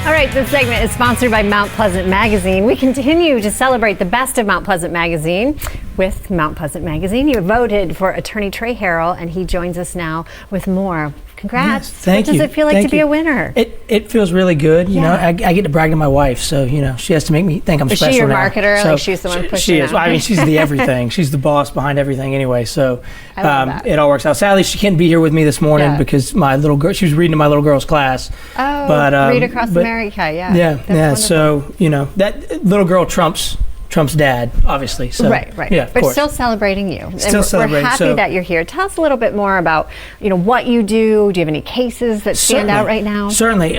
All right, this segment is sponsored by Mount Pleasant Magazine. We continue to celebrate the best of Mount Pleasant Magazine with Mount Pleasant Magazine. You voted for attorney Trey Harrell, and he joins us now with more. Congrats. Yes, thank you. What does it feel like to be a winner? It feels really good. You know, I get to brag to my wife, so, you know, she has to make me think I'm special now. Is she your marketer? So like she's the one pushing She is. out? I mean, she's the everything. She's the boss behind everything anyway, so I love that. it all works out. Sadly, she can't be here with me this morning because my little girl, she was reading to my little girl's class. Oh, but, Read Across America, yeah. Yeah, so, you know, that little girl trumps dad, obviously. So, right. Yeah, but still celebrating you. Celebrating. We're happy that you're here. Tell us a little bit more about, you know, what you do. Do you have any cases that stand out right now? Certainly.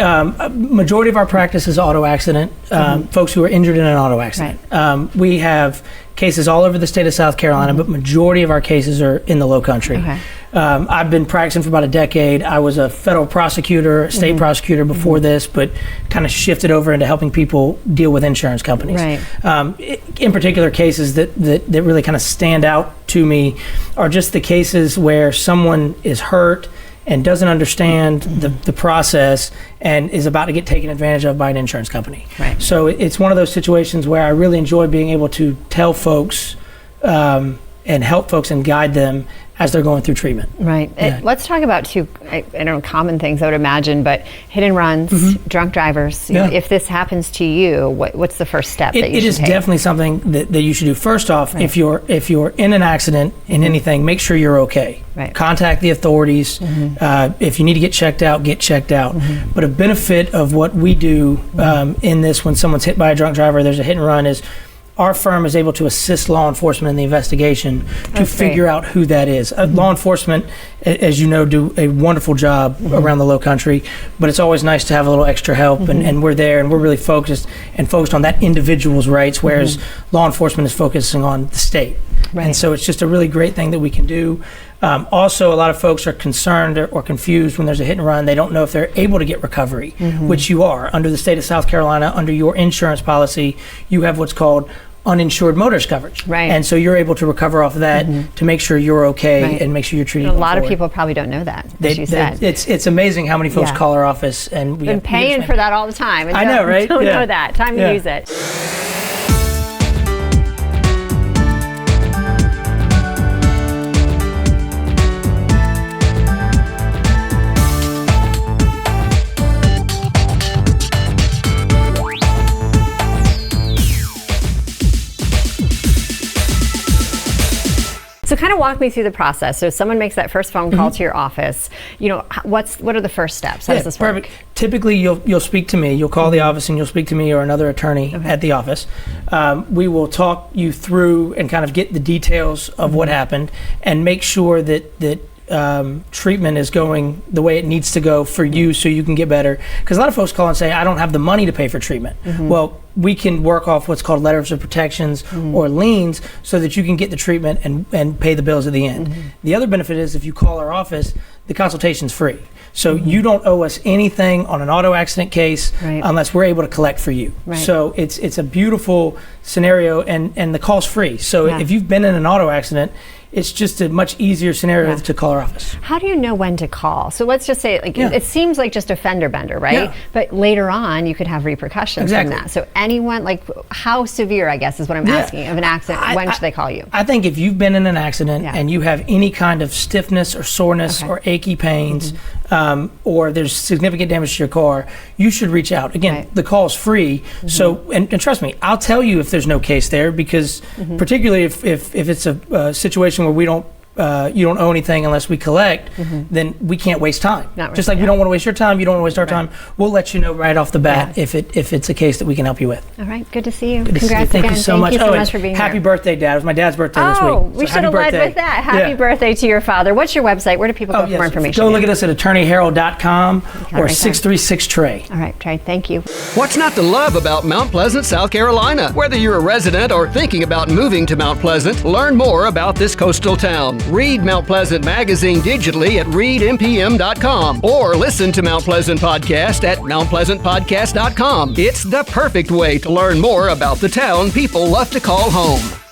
Majority of our practice is auto accident, folks who are injured in an auto accident. Right. We have cases all over the state of South Carolina, but majority of our cases are in the Lowcountry. Okay. I've been practicing for about a decade. I was a federal prosecutor, state prosecutor before this, but kind of shifted over into helping people deal with insurance companies. Right. In particular, cases that really kind of stand out to me are just the cases where someone is hurt and doesn't understand the process and is about to get taken advantage of by an insurance company. Right. So it's one of those situations where I really enjoy being able to tell folks and help folks and guide them as they're going through treatment. Right. Yeah. Let's talk about two, I don't know, common things I would imagine, but hit and runs, drunk drivers. You know, if this happens to you, what's the first step that you should take? It is definitely something that you should do. First off, if you're in an accident in anything, make sure you're okay. Right. Contact the authorities. If you need to get checked out, get checked out. But a benefit of what we do in this, when someone's hit by a drunk driver, there's a hit and run, is our firm is able to assist law enforcement in the investigation to figure out who that is. Law enforcement, as you know, do a wonderful job around the Lowcountry, but it's always nice to have a little extra help, and we're there, and we're really focused on that individual's rights, whereas law enforcement is focusing on the state. Right. And so it's just a really great thing that we can do. Also, a lot of folks are concerned or confused when there's a hit and run. They don't know if they're able to get recovery, which you are. Under the state of South Carolina, under your insurance policy, you have what's called uninsured motorist coverage. Right. And so you're able to recover off of that to make sure you're okay and make sure you're treated. A lot of people probably don't know that, as you said. It's amazing how many folks call our office, and we've been paying for that all the time. And I know, right? Don't know that. Time to use it. So kind of walk me through the process. So if someone makes that first phone call to your office, you know, what are the first steps? How does this work? Perfect. Typically, you'll speak to me. You'll call the office and you'll speak to me or another attorney at the office. We will talk you through and kind of get the details of what happened and make sure that treatment is going the way it needs to go for you so you can get better. Because a lot of folks call and say, I don't have the money to pay for treatment. Well, we can work off what's called letters of protections or liens so that you can get the treatment and pay the bills at the end. The other benefit is if you call our office, the consultation's free. So you don't owe us anything on an auto accident case unless we're able to collect for you. So it's a beautiful scenario, and the call's free. So if you've been in an auto accident, it's just a much easier scenario to call our office. How do you know when to call? So let's just say, like, it seems like just a fender bender, right? Yeah. But later on, you could have repercussions from that. So anyone, like, how severe, I guess, is what I'm asking, of an accident, when should they call you? I think if you've been in an accident and you have any kind of stiffness or soreness or achy pains, or there's significant damage to your car, you should reach out. Again, the call is free. So, and trust me, I'll tell you if there's no case there, because particularly if it's a situation where we don't you don't owe anything unless we collect, then we can't waste time. Just like we don't want to waste your time, you don't want to waste our time. We'll let you know right off the bat if it's a case that we can help you with. All right, good to see you. Good Congrats to see you. again. Thank you so much. Thank you so much for being here. Happy birthday, Dad. It was my dad's birthday this week. Oh, we should have led with that. Happy birthday to your father. What's your website? Where do people go for more information? Go look at us at attorneyharrell.com or 636 Trey. All right, Trey, thank you. What's not to love about Mount Pleasant, South Carolina? Whether you're a resident or thinking about moving to Mount Pleasant, learn more about this coastal town. Read Mount Pleasant Magazine digitally at readmpm.com or listen to Mount Pleasant Podcast at mountpleasantpodcast.com. It's the perfect way to learn more about the town people love to call home.